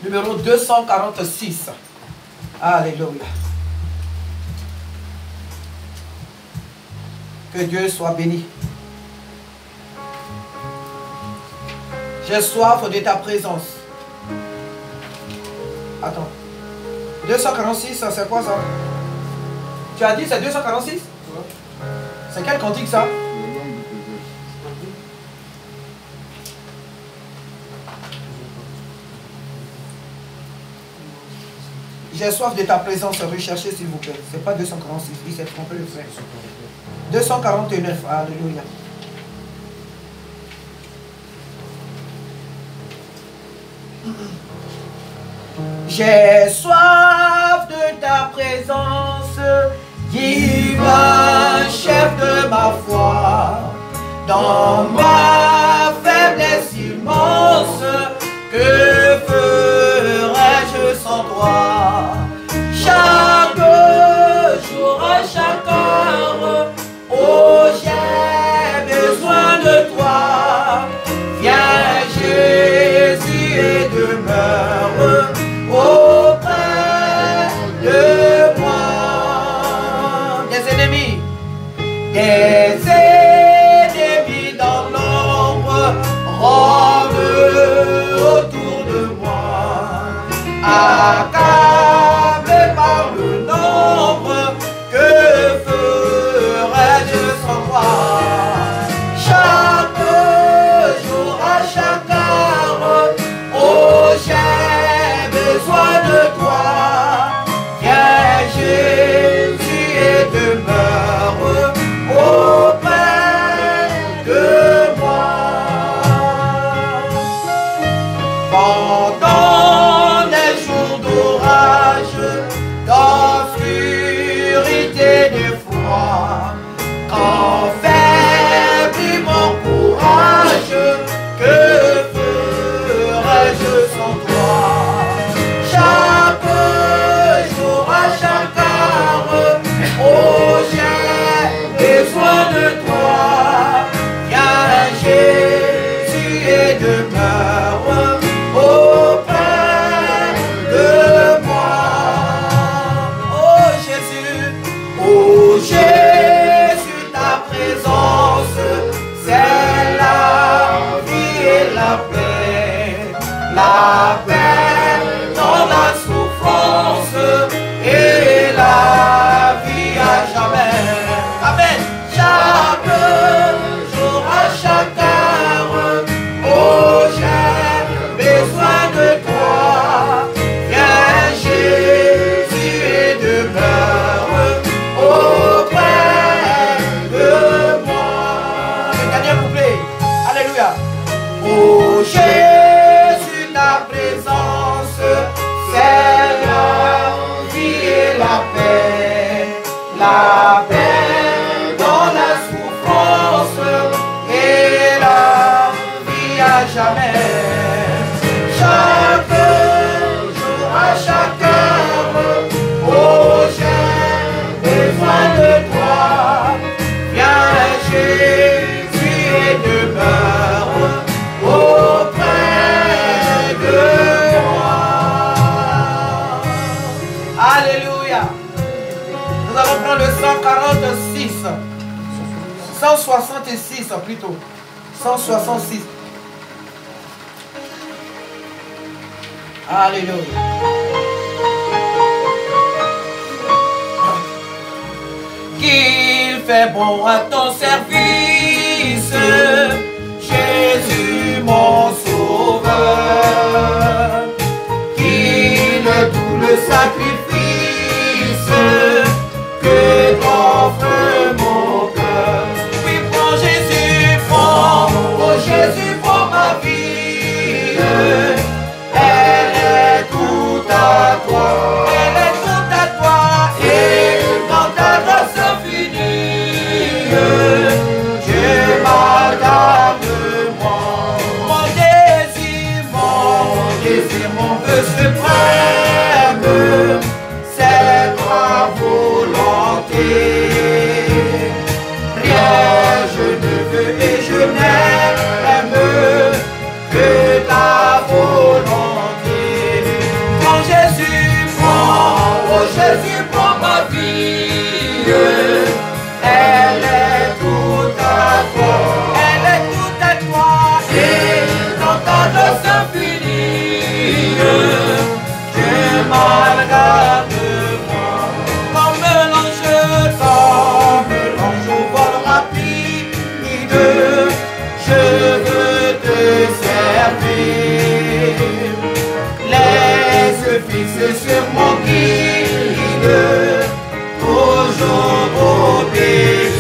Numéro 246. Alléluia. Que Dieu soit béni. J'ai soif de ta présence. Attends. 246, c'est quoi ça? Tu as dit c'est 246? C'est quel cantique ça? J'ai soif de ta présence, recherchez s'il vous plaît. C'est pas 246, il s'est trompé le frère. 249, alléluia. J'ai soif de ta présence, divin chef de ma foi, dans ma faiblesse immense, que ferais-je sans toi? Chaque jour, à chaque heure, oh j'ai besoin de toi. Viens Jésus et demeure auprès de moi. Des ennemis dans l'ombre rôdent autour de moi, accablé par le nombre, que ferais-je sans toi? Chaque jour, à chaque heure, oh j'ai besoin de toi. Viens Jésus et demeure auprès de moi. Pendant les jours d'orage, d'obscurité, de froid, quand faiblit mon courage, que ferais-je sans toi? Chaque jour, à chaque heure, oh j'ai besoin de toi. Viens Jésus et demeure auprès de moi. Oh Jésus, ta présence, c'est la vie et la paix. La paix dans la souffrance et la vie à jamais. Amen. Chaque jour, à chaque heure, oh j'ai besoin de toi. Viens Jésus et demeure auprès de moi. Le dernier couplet. Alléluia. Oh Jésus, ta présence, c'est la vie et la paix. La paix dans la souffrance et la vie à jamais. Chaque jour, à chaque heure, oh j'ai besoin de toi. Viens Jésus et demeure auprès de moi. Alléluia. Nous allons prendre le 146. 166 plutôt. 166. Alléluia. Qu'il fait bon à ton service, Jésus mon sauveur. Qu'il est tout le sacrifice que t'offre mon cœur. Oui, prends Jésus, prends, oh Jésus, prends ma vie. Elle est toute à toi, elle est toute à toi, et dans ta grâce infinie, Dieu m'accorde-moi. Mon désir, mon vœu suprême, c'est ta volonté. Rien je ne veux et je n'aime que ta volonté. Prends Jésus, prends, oh Jésus, prends ma vie. Elle est toute à toi, elle est toute à toi, et dans ta grâce infinie, Dieu m'accorde-moi. Comme l'ange au vol rapide, je veux te servir. Les yeux fixés sur mon guide, toujours obéir.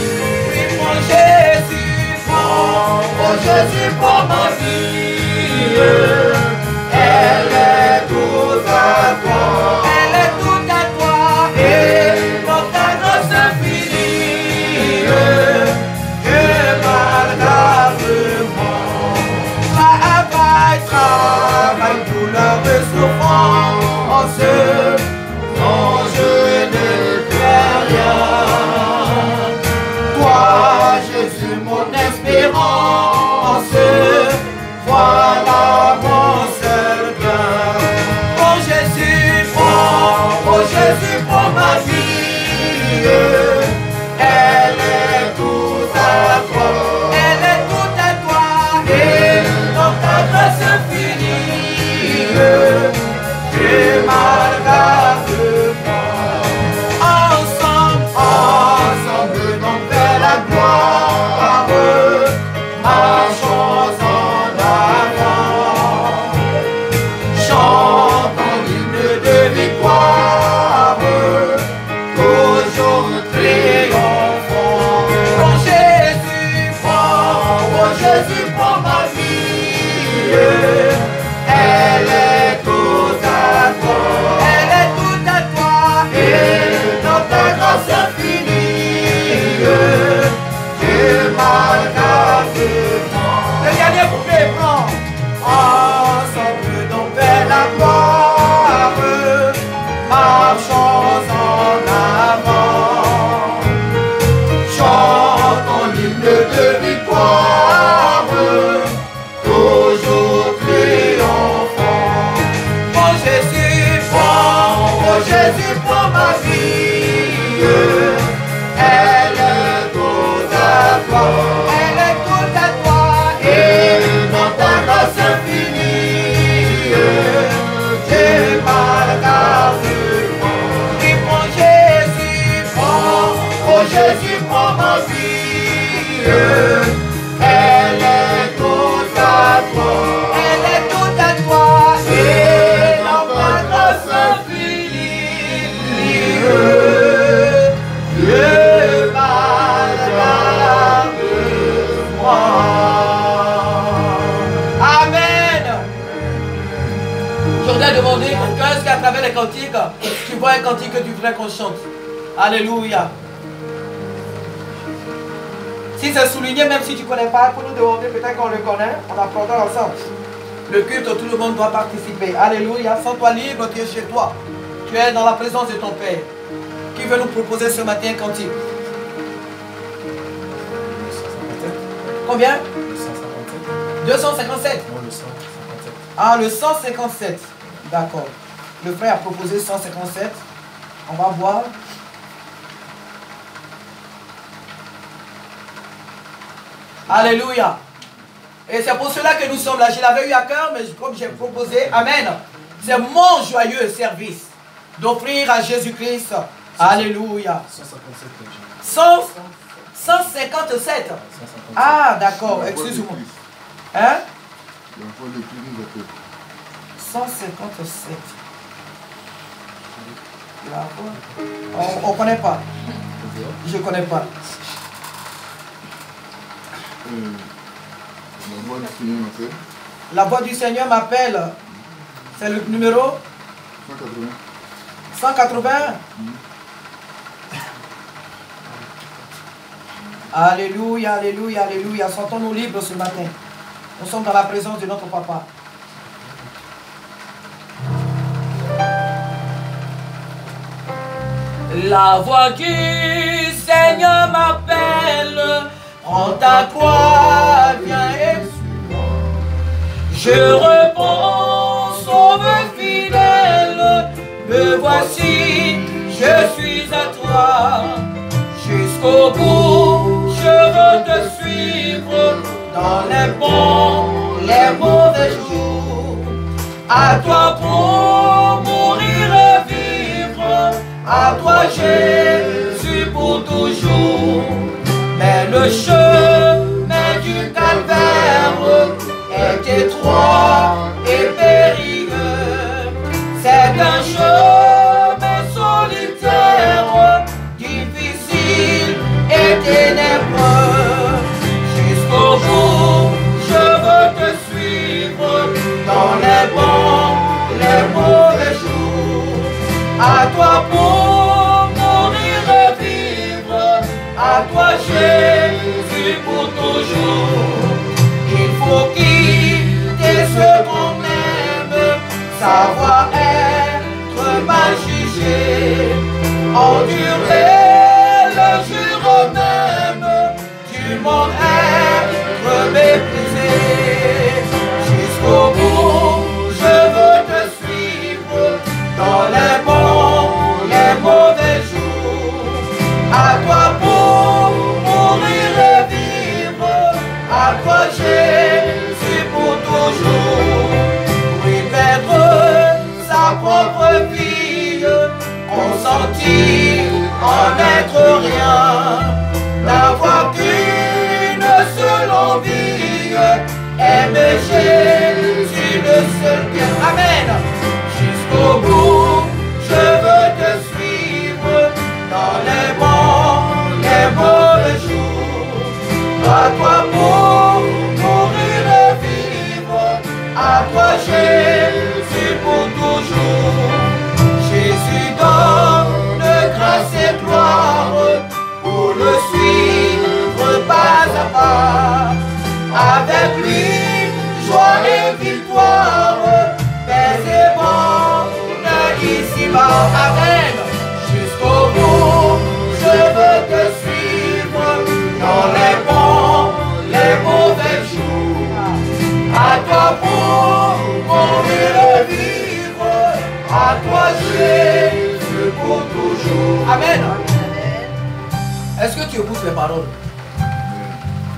Oui, mon Jésus, prends, oh Jésus, prends ma vie. Elle est toute à toi, elle est toute à toi, et dans ta grâce infinie, que m'accorde-moi. Travaille, douleur de souffrance, non je ne fais rien. Toi Jésus mon espérance, voilà mon seul bien. Oh Jésus, prends ma vie. Elle est toute à toi, elle est toute à toi, et dans ta grâce infinie, Dieu m'accorde-moi. Ensemble, donc vers la gloire, marchons en avant, chantons l'hymne de victoire, toujours triomphant. Oh Jésus, prends ma vie. Elle est toute à toi, elle est toute à toi, et dans ta grâce infinie, Dieu m'accorde-moi. Le dernier couplet, prends. Ensemble donc vers la gloire, marchons en avant, chantons l'hymne de victoire, toujours triomphant. Oh Jésus, prends ma vie. Elle est toute à toi, elle est toute à toi, et dans ta grâce infinie, Dieu m'accorde-moi. Et prends Jésus, oh Jésus, prends ma vie. Elle est toute à toi, elle est toute à toi, et dans ta grâce infinie, Dieu m'accorde-moi. Amen. Je voudrais demander quelqu'un, est-ce qu'à travers les cantiques, tu vois un cantique que tu voudrais qu'on chante? Alléluia. Si c'est souligné, même si tu ne connais pas, pour nous demander, peut-être qu'on le connaît, on apprendra ensemble. Le culte, tout le monde doit participer. Alléluia. Sens-toi libre, tu es chez toi. Tu es dans la présence de ton Père. Qui veut nous proposer ce matin un cantique? Combien? 257. Non, le 157. Ah, le 157. D'accord. Le frère a proposé 157. On va voir. Alléluia. Et c'est pour cela que nous sommes là. Je l'avais eu à cœur, mais comme j'ai proposé, amen. C'est mon joyeux service d'offrir à Jésus-Christ. Alléluia. 157. Ah, d'accord, excusez-moi. Hein? 157. On ne connaît pas. Je ne connais pas. La voix du Seigneur m'appelle. C'est le numéro 180. Alléluia, alléluia, alléluia. Sentons-nous libres ce matin. Nous sommes dans la présence de notre papa. La voix du Seigneur m'appelle. Prends ta croix, viens et suis-moi. Je réponds, sauve fidèle. Me voici, je suis à toi. Jusqu'au bout, je veux te suivre. Dans les bons, les mauvais jours. À toi pour mourir et vivre. À toi Jésus pour toujours. Mais le chemin du calvaire est étroit et périlleux. C'est un chemin solitaire, difficile et ténébreux. Jusqu'au bout, je veux te suivre dans les bons, les mauvais jours. À toi pour mourir et vivre, à toi Jésus pour toujours. Il faut quitter ce qu'on aime, savoir être mal jugé, endurer le jour même du monde, être méprisé. Jusqu'au bout, je veux te suivre dans les bons, les mauvais jours. À toi pour mourir et vivre, à toi Jésus pour toujours. Oui, perdre sa propre vie, consentir en être rien, n'avoir qu'une seule envie, aimer Jésus le seul bien. Amen. Jusqu'au bout, je veux te suivre dans les bons, les mauvais jours. À toi pour mourir et vivre, à toi Jésus pour toujours. Jésus donne grâce et gloire pour le suivre pas à pas. Avec lui, joie et victoire, paix et bonheur ici-bas. Amen. Jusqu'au bout, je veux te suivre dans les bons, les mauvais jours. À toi pour mourir et vivre, à toi Jésus pour toujours. Amen. Est-ce que tu écoutes les paroles?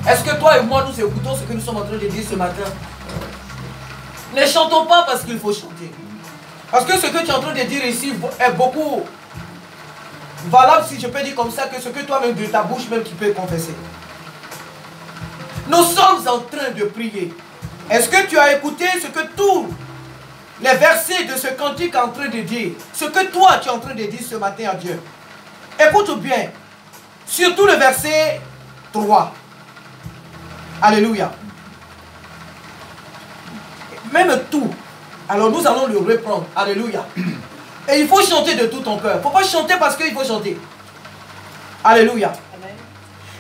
Est-ce que toi et moi nous écoutons ce que nous sommes en train de dire ce matin? Ne chantons pas parce qu'il faut chanter. Parce que ce que tu es en train de dire ici est beaucoup valable, si je peux dire comme ça, que ce que toi-même de ta bouche même tu peux confesser. Nous sommes en train de prier. Est-ce que tu as écouté ce que tous les versets de ce cantique est en train de dire? Ce que toi tu es en train de dire ce matin à Dieu. Écoute bien. Surtout le verset 3. Alléluia. Même tout. Alors nous allons le reprendre. Alléluia. Et il faut chanter de tout ton cœur. Il ne faut pas chanter parce qu'il faut chanter. Alléluia. Amen.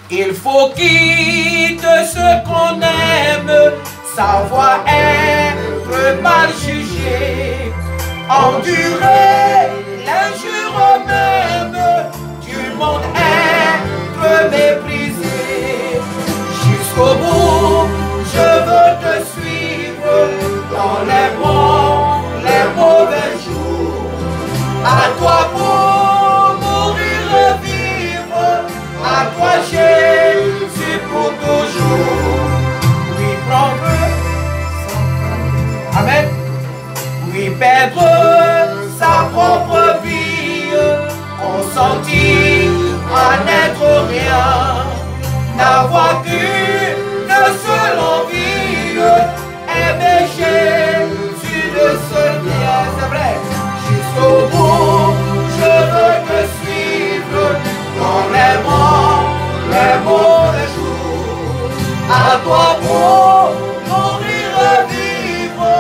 Il faut quitter ce qu'on aime, savoir être mal jugé, endurer l'injure même du monde, être méprisé. Jusqu'au bout, je veux te suivre dans les bons, les mauvais jours. À toi pour mourir et vivre, à toi Jésus pour toujours. Oui, prends Oui, perdre sa propre vie, consentir à n'être rien, n'avoir qu'une seule envie, aimer Jésus le seul bien, c'est vrai, jusqu'au bout, je veux te suivre dans les mauvais jours, à toi pour mourir et vivre,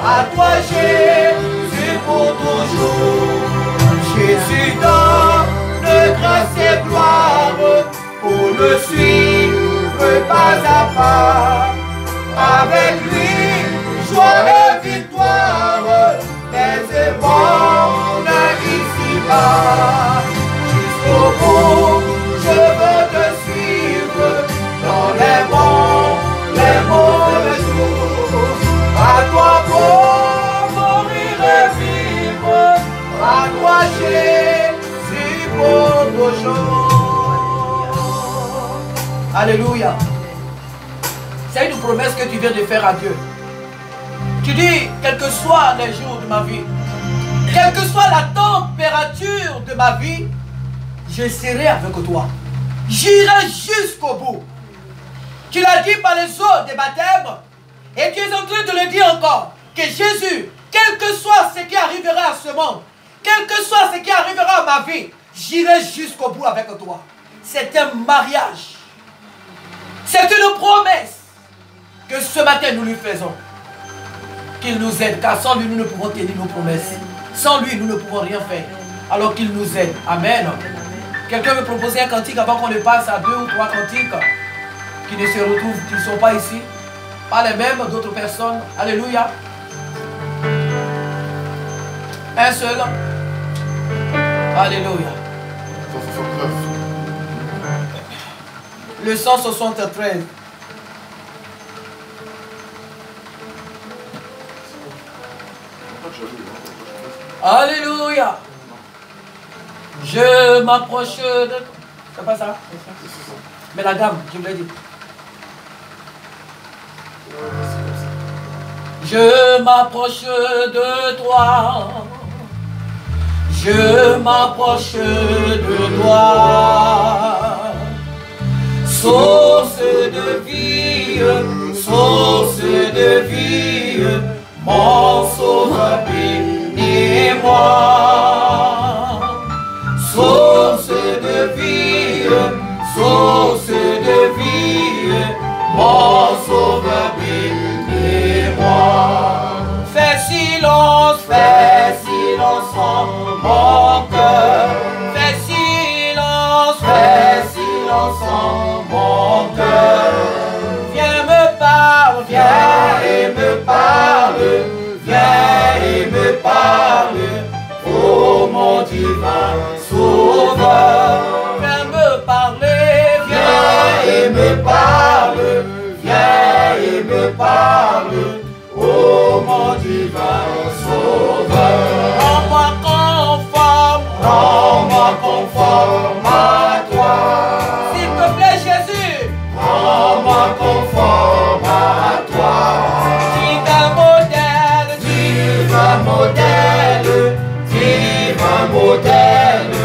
à toi Jésus pour toujours. Jésus donne grâce et gloire pour le suivre pas à pas. Avec lui, joie et victoire, mais bonne ici-bas. Jusqu'au bout, je veux te suivre dans les mauvais jours. À toi pour mourir et vivre, à toi Jésus pour toujours. Alléluia. C'est une promesse que tu viens de faire à Dieu. Tu dis, quels que soient les jours de ma vie, quelle que soit la température de ma vie, je serai avec toi. J'irai jusqu'au bout. Tu l'as dit par les eaux des baptêmes, et tu es en train de le dire encore, que Jésus, quel que soit ce qui arrivera à ce monde, quel que soit ce qui arrivera à ma vie, j'irai jusqu'au bout avec toi. C'est un mariage. C'est une promesse que ce matin nous lui faisons. Qu'il nous aide, car sans lui nous ne pouvons tenir nos promesses. Sans lui nous ne pouvons rien faire. Alors qu'il nous aide. Amen. Quelqu'un veut proposer un cantique avant qu'on le passe à 2 ou 3 cantiques qui ne se retrouvent, qui ne sont pas ici. Pas les mêmes, d'autres personnes. Alléluia. Un seul. Alléluia. Le 173. Alléluia. Je m'approche de... C'est pas ça? Mais la gamme, je vous l'ai dit. Je m'approche de toi. Je m'approche de toi. Source de vie, mon sauveur bénis-moi. Source de vie, mon sauveur bénis-moi. Fais silence en mon cœur. Fais silence en mon cœur. Viens et me parle, oh mon divin sauveur. Viens me parler, viens et me parle, oh mon divin sauveur. Rends-moi conforme à toi. S'il te plaît Jésus, rends-moi conforme à toi. Divin modèle,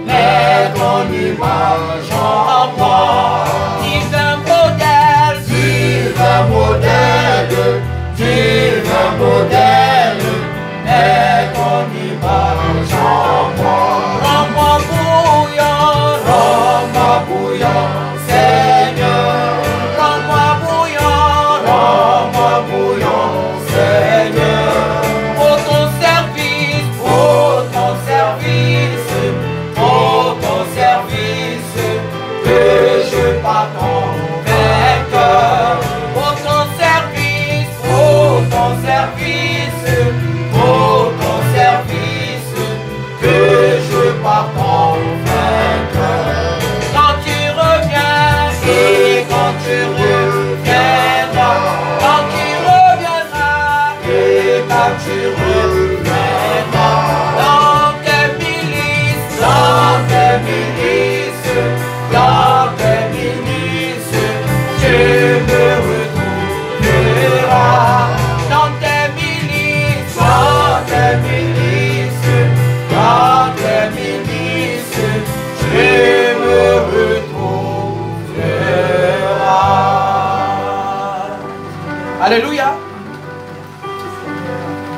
mets ton image en moi. Divin modèle,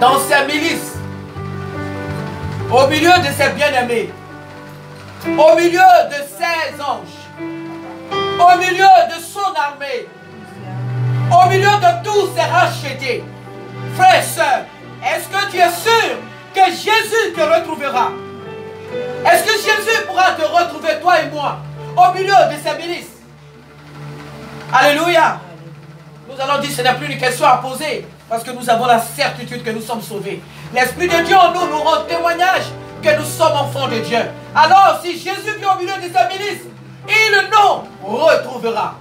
dans ses milices, au milieu de ses bien-aimés, au milieu de ses anges, au milieu de son armée, au milieu de tous ses rachetés. Frères et sœurs, est-ce que tu es sûr que Jésus te retrouvera? Est-ce que Jésus pourra te retrouver, toi et moi, au milieu de ses milices? Alléluia. Nous allons dire que ce n'est plus une question à poser, parce que nous avons la certitude que nous sommes sauvés. L'Esprit de Dieu en nous nous rend témoignage que nous sommes enfants de Dieu. Alors si Jésus vient au milieu de ses milices, il nous retrouvera.